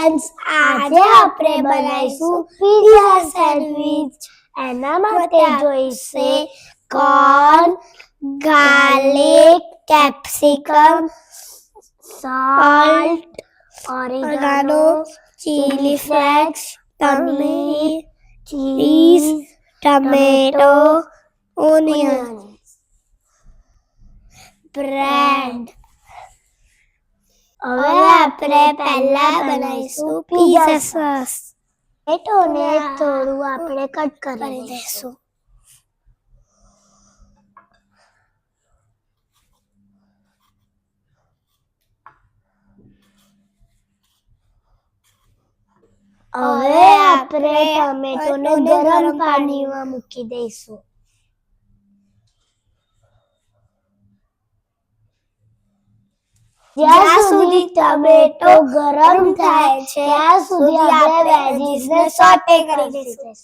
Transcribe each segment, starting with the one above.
Friends, આજે આપણે બનાવીશું પિઝા સેન્ડવિચ. એના માટે જોઈશે corn, garlic, capsicum, salt, oregano, chilli flakes, paneer, cheese, tomato, onions, bread. હવે આપણે પહેલા બનાવીશું પિઝા સોસ. ટમેટોને થોડું આપણે કટ કરી દઈશું. હવે આપણે ટમેટોને ગરમ પાણીમાં મૂકી દઈશું. જ્યાં સુધી ટમેટો ગરમ થાય છે ત્યાં સુધી આપણે વેજીસને સોટે કરી દઈશું.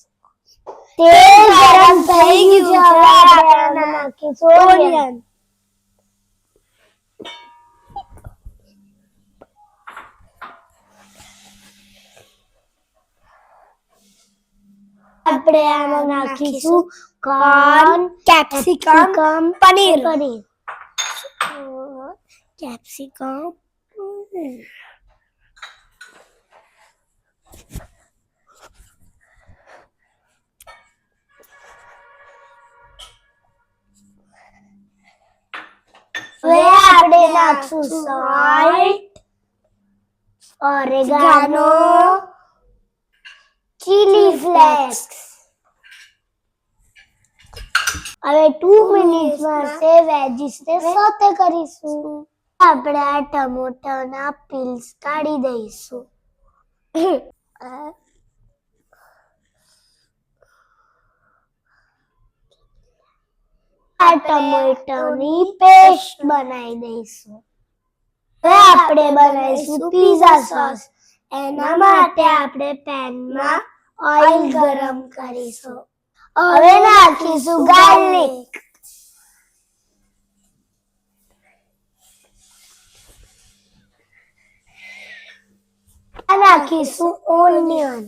તેલ ગરમ થઈ ગયું છે. હવે આપણે નાખીશું ઓનિયન. આપણે આમાં નાખીશું કોર્ન, કેપ્સિકમ, પનીર. કેપ્સિકમ, હવે આપણે નાખશું સોલ્ટ, ઓરેગાનો, ચીલી ફ્લેક્સ. હવે 2 મિનિટ માટે વેજીસને સોતે કરીશું. આપણે આ ટમેટાના પીલ્સ કાઢી દઈશું. આ ટમેટાની પેસ્ટ બનાવી દઈશું. હવે આપણે બનાવીશું પિઝા સોસ. એના માટે આપણે પેનમાં ઓઇલ ગરમ કરીશું. હવે નાખીશું ગાર્લિક. નાખીશું ઓનિયન.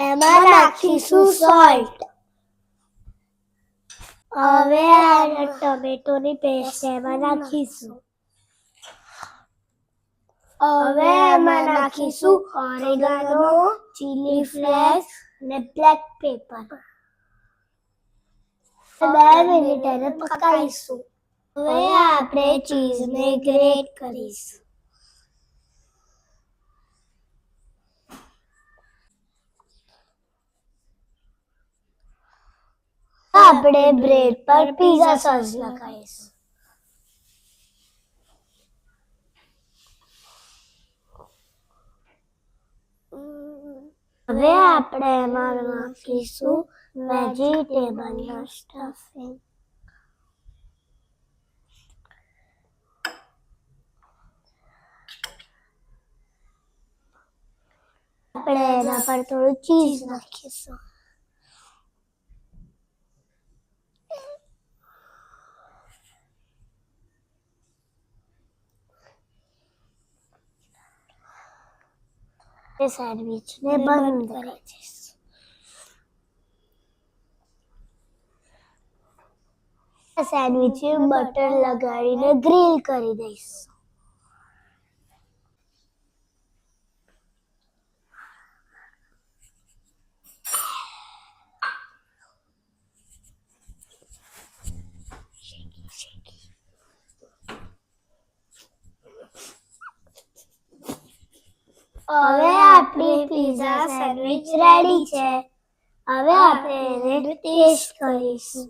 એમાં નાખીશું સોલ્ટ. હવે આ ટમેટોની પેસ્ટ એમાં નાખીશું. હવે એમાં નાખીશું ઓરેગાનો, ચીલી ફ્લેક્સ અને બ્લેક પેપર. 2 મિનિટ એને પકાવીશું. હવે આપણે ચીઝને ગ્રેટ કરીશું. આપણે બ્રેડ પર પિઝા સોસ લગાવીશું. હવે આપણે એમાં નાખીશું વેજીટેબલનું સ્ટફિંગ. આપણે એના પર થોડું ચીઝ નાખીશું. સેન્ડવિચને બંધ કરી દઈશું. સેન્ડવિચ બટર લગાડીને ગ્રીલ કરી દઈશું. હવે આપણી પિઝા સેન્ડવિચ રેડી છે. હવે આપણે એને ટેસ્ટ કરીશું.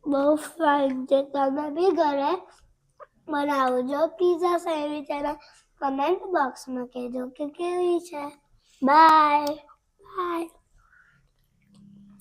બહુ ફાઇન છે. તમે બી ઘરે બનાવજો પિઝા સેન્ડવિચ. એના કમેન્ટ બોક્સમાં કહેજો કે કેવી છે. બાય.